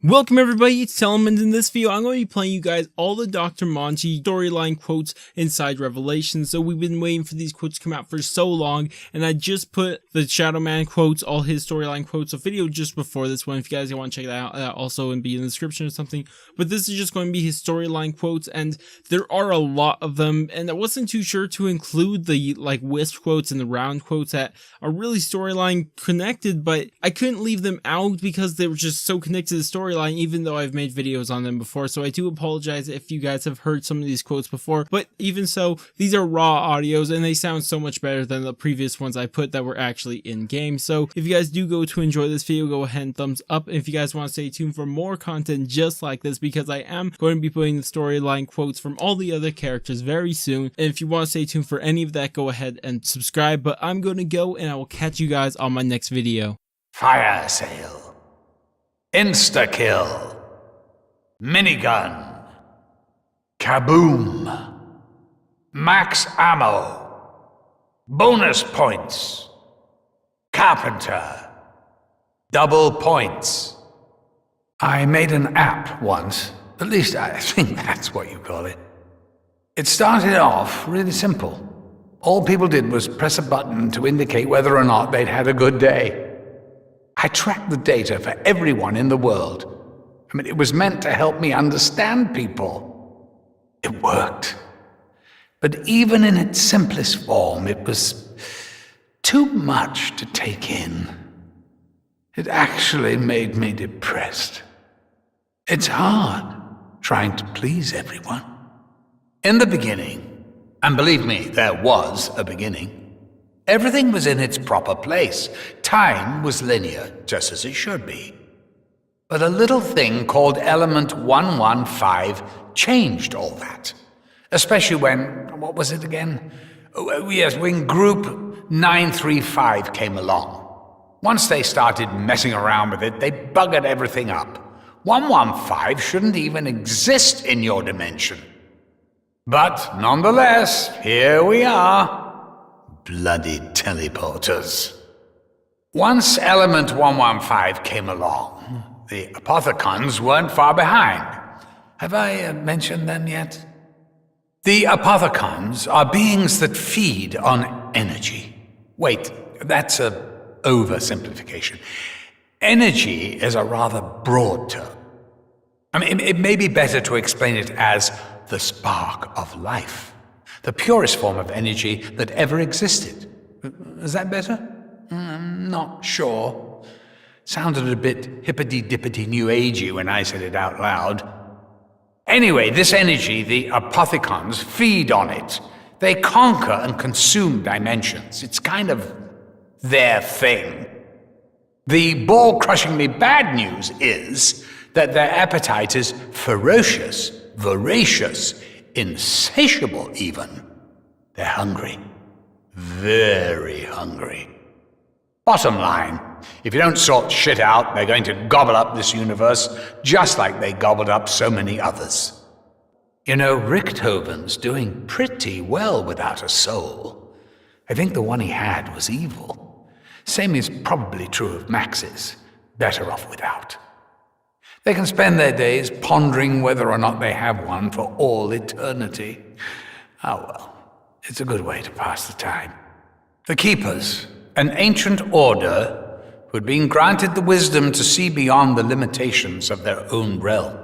Welcome everybody, it's Shadowman. In this video, I'm going to be playing you guys all the Dr.Monty storyline quotes inside Revelations. So we've been waiting for these quotes to come out for so long, and I just put the Shadowman quotes, all his storyline quotes, a video just before this one. If you guys want to check that out, that also and be in the description or something. But this is just going to be his storyline quotes, and there are a lot of them, and I wasn't too sure to include the Wisps quotes and the round quotes that are really storyline connected, but I couldn't leave them out because they were just so connected to the story. Even though I've made videos on them before, so I do apologize if you guys have heard some of these quotes before, but even so, these are raw audios and they sound so much better than the previous ones I put that were actually in game. So if you guys do go to enjoy this video, go ahead and thumbs up. And if you guys want to stay tuned for more content just like this, because I am going to be putting the storyline quotes from all the other characters very soon, and if you want to stay tuned for any of that, go ahead and subscribe. But I'm going to go, and I will catch you guys on my next video. Fire sale. Insta-kill, minigun, kaboom, max ammo, bonus points, carpenter, double points. I made an app once, at least I think that's what you call it. It started off really simple. All people did was press a button to indicate whether or not they'd had a good day. I tracked the data for everyone in the world. I mean, it was meant to help me understand people. It worked. But even in its simplest form, it was too much to take in. It actually made me depressed. It's hard trying to please everyone. In the beginning, and believe me, there was a beginning, everything was in its proper place. Time was linear, just as it should be. But a little thing called element 115 changed all that. Especially when, what was it again? Oh, yes, when group 935 came along. Once they started messing around with it, they buggered everything up. 115 shouldn't even exist in your dimension. But nonetheless, here we are. Bloody teleporters. Once element 115 came along, the Apothicons weren't far behind. Have I mentioned them yet? The Apothicons are beings that feed on energy. Wait, that's an oversimplification. Energy is a rather broad term. I mean, it may be better to explain it as the spark of life. The purest form of energy that ever existed. Is that better? I'm not sure. Sounded a bit hippity-dippity new agey when I said it out loud. Anyway, this energy, the Apothicons, feed on it. They conquer and consume dimensions. It's kind of their thing. The ball-crushingly bad news is that their appetite is ferocious, voracious, insatiable even. They're hungry. Very hungry. Bottom line, if you don't sort shit out, they're going to gobble up this universe just like they gobbled up so many others. You know, Richthofen's doing pretty well without a soul. I think the one he had was evil. Same is probably true of Max's. Better off without. They can spend their days pondering whether or not they have one for all eternity. Oh well, it's a good way to pass the time. The Keepers, an ancient order who had been granted the wisdom to see beyond the limitations of their own realm.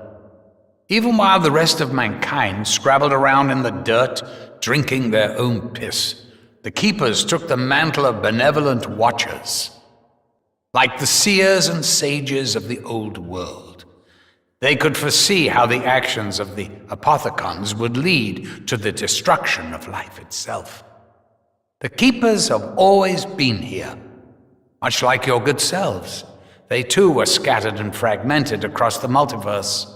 Even while the rest of mankind scrabbled around in the dirt, drinking their own piss, the Keepers took the mantle of benevolent watchers. Like the seers and sages of the old world, they could foresee how the actions of the Apothicons would lead to the destruction of life itself. The Keepers have always been here. Much like your good selves, they too were scattered and fragmented across the multiverse.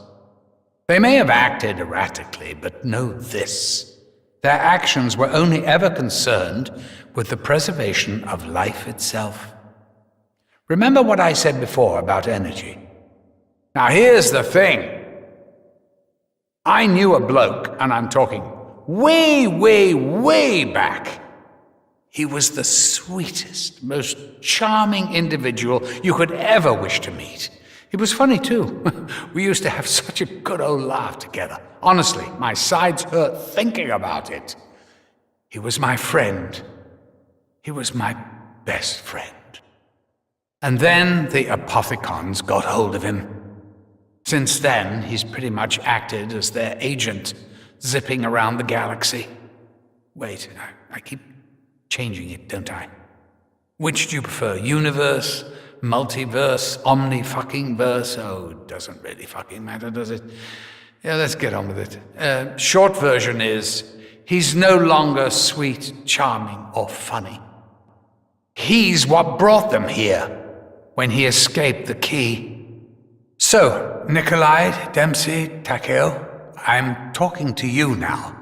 They may have acted erratically, but know this. Their actions were only ever concerned with the preservation of life itself. Remember what I said before about energy. Now here's the thing. I knew a bloke, and I'm talking way, way, way back. He was the sweetest, most charming individual you could ever wish to meet. He was funny too. We used to have such a good old laugh together. Honestly, my sides hurt thinking about it. He was my friend. He was my best friend. And then the Apothicons got hold of him. Since then, he's pretty much acted as their agent, zipping around the galaxy. Wait, I keep changing it, don't I? Which do you prefer, universe, multiverse, omni-fucking-verse? Oh, it doesn't really fucking matter, does it? Yeah, let's get on with it. Short version is, he's no longer sweet, charming, or funny. He's what brought them here, when he escaped the key. So, Nikolai, Dempsey, Takeo, I'm talking to you now.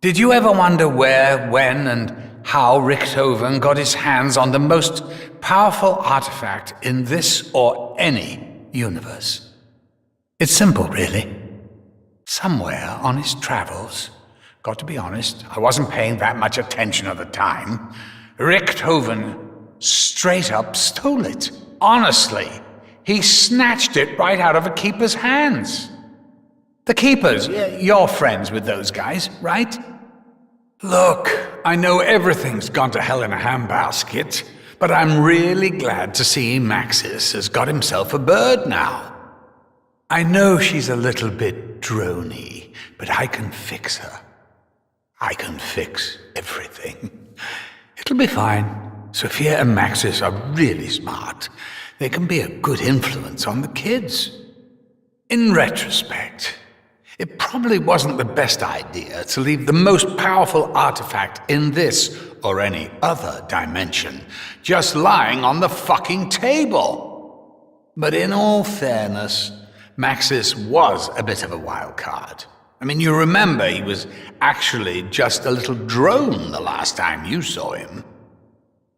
Did you ever wonder where, when, and how Richthofen got his hands on the most powerful artifact in this or any universe? It's simple, really. Somewhere on his travels, got to be honest, I wasn't paying that much attention at the time, Richthofen straight up stole it. Honestly, he snatched it right out of a keeper's hands. The keepers, you're friends with those guys, right? Look, I know everything's gone to hell in a handbasket, but I'm really glad to see Maxis has got himself a bird now. I know she's a little bit drony, but I can fix her. I can fix everything. It'll be fine. Sophia and Maxis are really smart. They can be a good influence on the kids. In retrospect, it probably wasn't the best idea to leave the most powerful artifact in this or any other dimension just lying on the fucking table. But in all fairness, Maxis was a bit of a wild card. I mean, you remember he was actually just a little drone the last time you saw him.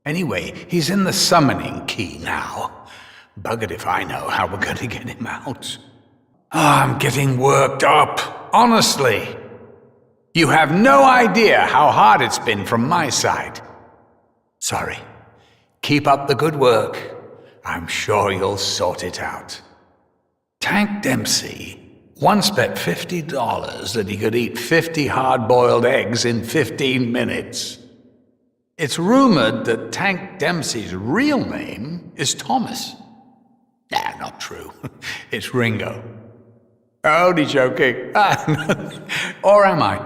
Anyway, he's in the summoning key now. Buggered if I know how we're going to get him out. I'm getting worked up, honestly. You have no idea how hard it's been from my side. Sorry. Keep up the good work. I'm sure you'll sort it out. Tank Dempsey once bet $50 that he could eat 50 hard-boiled eggs in 15 minutes. It's rumored that Tank Dempsey's real name is Thomas. Nah, not true. It's Ringo. Only joking. Or am I?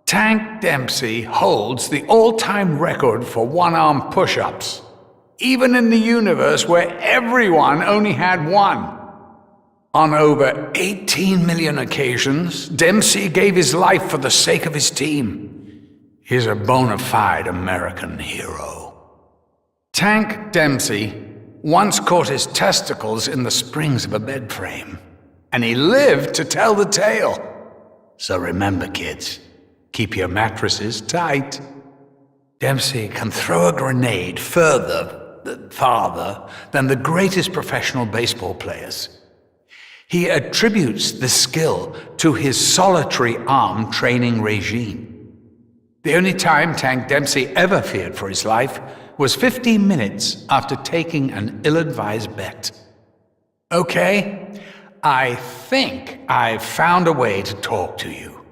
Tank Dempsey holds the all-time record for one-arm push-ups, even in the universe where everyone only had one. On over 18 million occasions, Dempsey gave his life for the sake of his team. He's a bona fide American hero. Tank Dempsey once caught his testicles in the springs of a bed frame, and he lived to tell the tale. So remember, kids, keep your mattresses tight. Dempsey can throw a grenade farther than the greatest professional baseball players. He attributes this skill to his solitary arm training regime. The only time Tank Dempsey ever feared for his life was 15 minutes after taking an ill-advised bet. Okay, I think I've found a way to talk to you.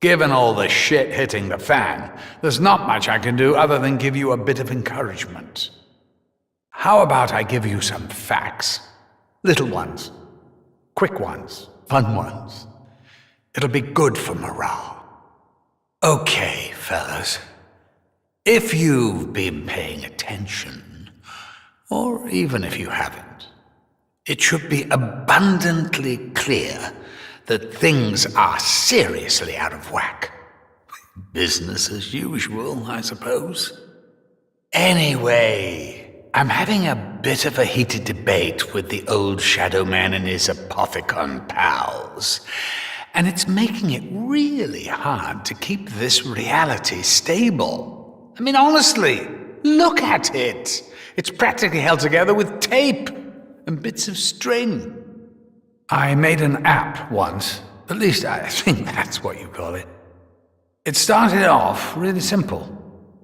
Given all the shit hitting the fan, there's not much I can do other than give you a bit of encouragement. How about I give you some facts? Little ones. Quick ones, fun ones. It'll be good for morale. Okay, fellas. If you've been paying attention, or even if you haven't, it should be abundantly clear that things are seriously out of whack. Business as usual, I suppose. Anyway, I'm having a bit of a heated debate with the old Shadowman and his Apothicon pals, and it's making it really hard to keep this reality stable. I mean, honestly, look at it. It's practically held together with tape and bits of string. I made an app once, at least I think that's what you call it. It started off really simple.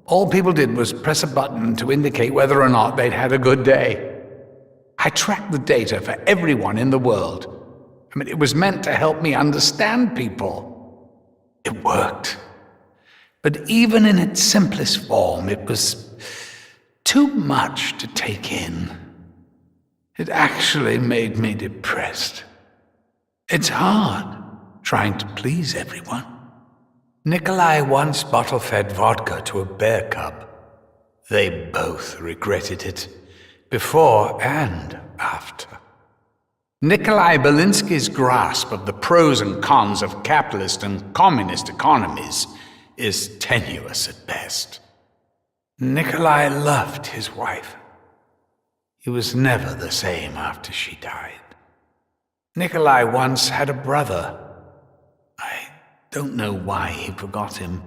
All people did was press a button to indicate whether or not they'd had a good day. I tracked the data for everyone in the world. I mean, it was meant to help me understand people. It worked. But even in its simplest form, it was too much to take in. It actually made me depressed. It's hard trying to please everyone. Nikolai once bottle-fed vodka to a bear cub. They both regretted it, before and after. Nikolai Belinsky's grasp of the pros and cons of capitalist and communist economies is tenuous at best. Nikolai loved his wife. He was never the same after she died. Nikolai once had a brother. I don't know why he forgot him.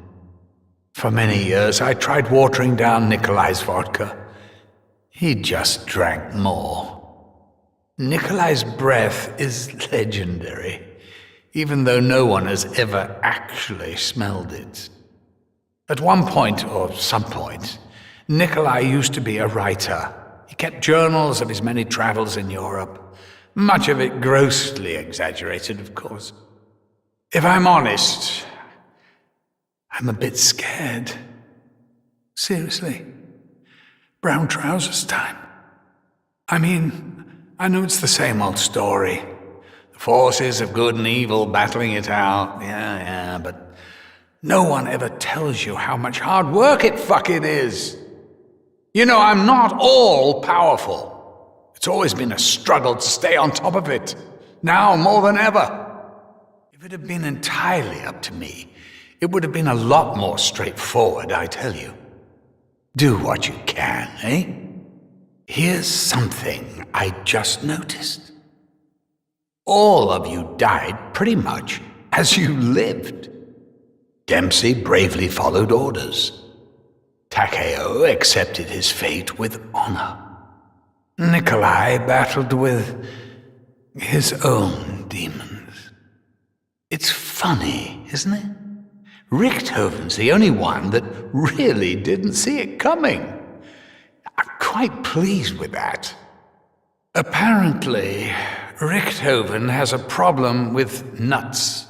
For many years I tried watering down Nikolai's vodka. He just drank more. Nikolai's breath is legendary, even though no one has ever actually smelled it. At one point, or some point, Nikolai used to be a writer. He kept journals of his many travels in Europe, much of it grossly exaggerated, of course. If I'm honest, I'm a bit scared. Seriously. Brown trousers time. I mean, I know it's the same old story. The forces of good and evil battling it out. Yeah, but no one ever tells you how much hard work it fucking is. You know, I'm not all powerful. It's always been a struggle to stay on top of it. Now more than ever. If it had been entirely up to me, it would have been a lot more straightforward, I tell you. Do what you can, eh? Here's something I just noticed. All of you died pretty much as you lived. Dempsey bravely followed orders. Takeo accepted his fate with honor. Nikolai battled with his own demons. It's funny, isn't it? Richthofen's the only one that really didn't see it coming. I'm quite pleased with that. Apparently, Richthofen has a problem with nuts.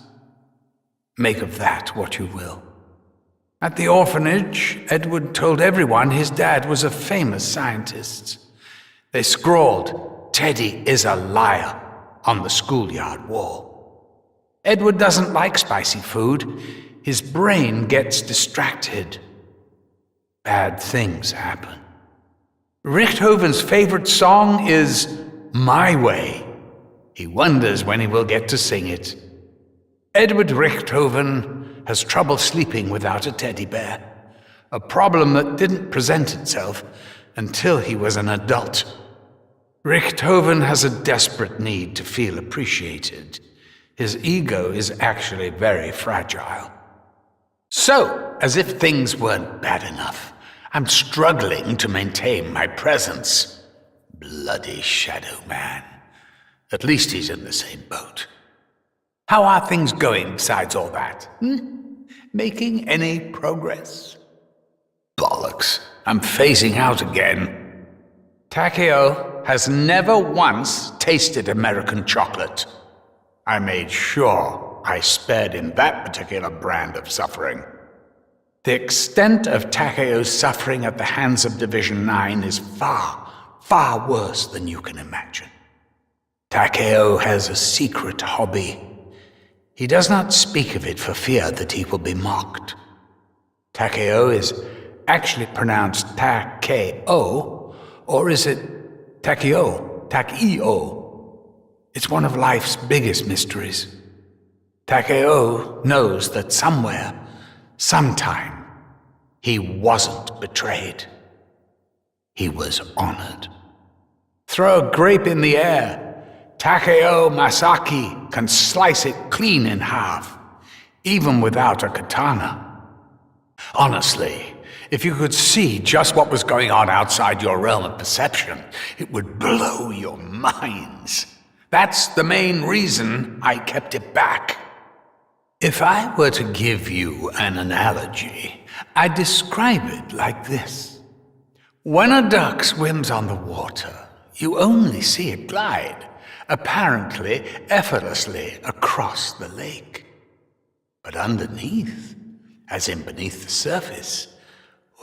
Make of that what you will. At the orphanage, Edward told everyone his dad was a famous scientist. They scrawled, "Teddy is a liar," on the schoolyard wall. Edward doesn't like spicy food. His brain gets distracted. Bad things happen. Richthofen's favorite song is My Way. He wonders when he will get to sing it. Edward Richthofen has trouble sleeping without a teddy bear, a problem that didn't present itself until he was an adult. Richthofen has a desperate need to feel appreciated. His ego is actually very fragile. So, as if things weren't bad enough, I'm struggling to maintain my presence. Bloody Shadowman. At least he's in the same boat. How are things going besides all that? Making any progress? Bollocks. I'm phasing out again. Takeo has never once tasted American chocolate. I made sure I spared him that particular brand of suffering. The extent of Takeo's suffering at the hands of Division 9 is far, far worse than you can imagine. Takeo has a secret hobby. He does not speak of it for fear that he will be mocked. Takeo is actually pronounced Takeo, or is it Takeo? Takeo. It's one of life's biggest mysteries. Takeo knows that somewhere, sometime, he wasn't betrayed. He was honored. Throw a grape in the air. Takeo Masaki can slice it clean in half, even without a katana. Honestly, if you could see just what was going on outside your realm of perception, it would blow your minds. That's the main reason I kept it back. If I were to give you an analogy, I'd describe it like this. When a duck swims on the water, You only see it glide, apparently effortlessly across the lake. But underneath, as in beneath the surface,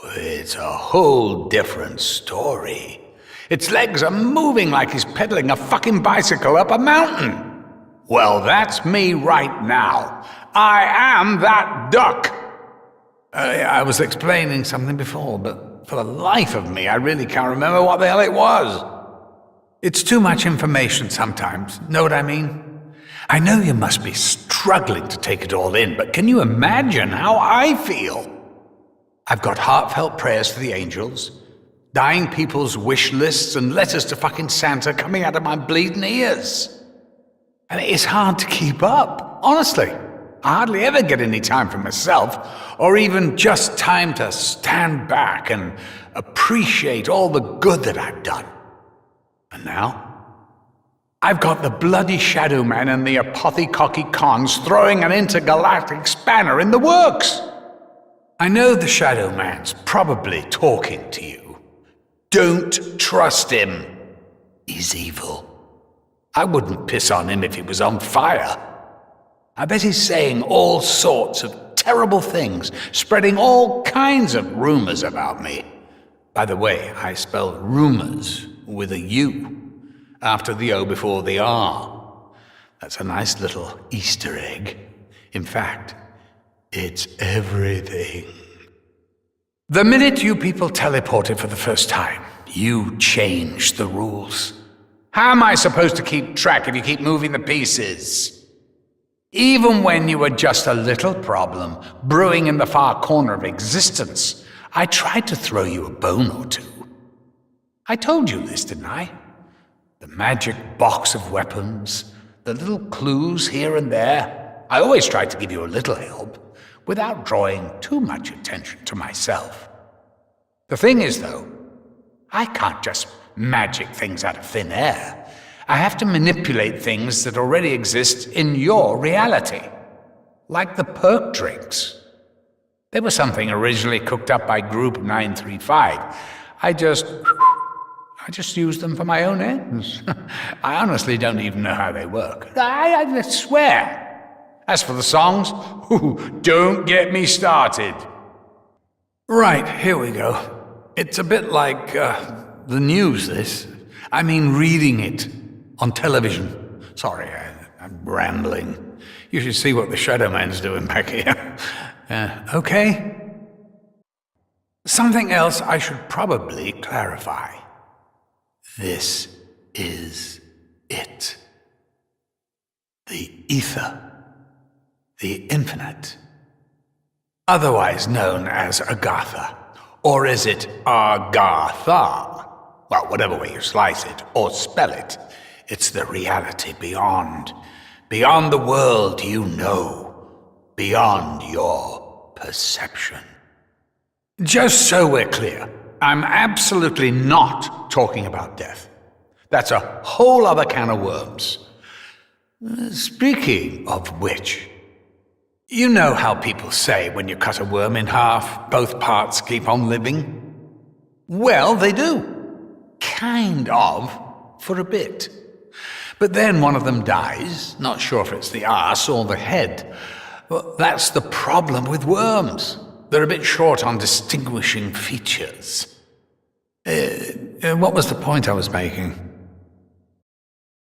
it's a whole different story. Its legs are moving like he's pedaling a fucking bicycle up a mountain. Well, that's me right now. I am that duck. I was explaining something before, but for the life of me, I really can't remember what the hell it was. It's too much information sometimes, know what I mean? I know you must be struggling to take it all in, but can you imagine how I feel? I've got heartfelt prayers to the angels, dying people's wish lists and letters to fucking Santa coming out of my bleeding ears. And it's hard to keep up, honestly. I hardly ever get any time for myself, or even just time to stand back and appreciate all the good that I've done. And now, I've got the bloody Shadowman and the Apothicons throwing an intergalactic spanner in the works. I know the Shadowman's probably talking to you. Don't trust him. He's evil. I wouldn't piss on him if he was on fire. I bet he's saying all sorts of terrible things, spreading all kinds of rumors about me. By the way, I spell rumors with a U, after the O before the R. That's a nice little Easter egg. In fact, it's everything. The minute you people teleported for the first time, you changed the rules. How am I supposed to keep track if you keep moving the pieces? Even when you were just a little problem, brewing in the far corner of existence, I tried to throw you a bone or two. I told you this, didn't I? The magic box of weapons, the little clues here and there. I always tried to give you a little help, without drawing too much attention to myself. The thing is, though, I can't just magic things out of thin air. I have to manipulate things that already exist in your reality. Like the perk drinks. They were something originally cooked up by Group 935. I just use them for my own ends. I honestly don't even know how they work. I swear. As for the songs, don't get me started. Right, here we go. It's a bit like the news, this. I mean, reading it on television. Sorry, I'm rambling. You should see what the Shadowman's doing back here. Okay? Something else I should probably clarify. This is it. The ether. The infinite. Otherwise known as Agartha. Or is it Agartha? Well, whatever way you slice it or spell it, it's the reality beyond. Beyond the world you know. Beyond your perception. Just so we're clear, I'm absolutely not talking about death. That's a whole other can of worms. Speaking of which, you know how people say when you cut a worm in half, both parts keep on living? Well, they do. Kind of, for a bit. But then one of them dies, not sure if it's the arse or the head. Well, that's the problem with worms. They're a bit short on distinguishing features. What was the point I was making?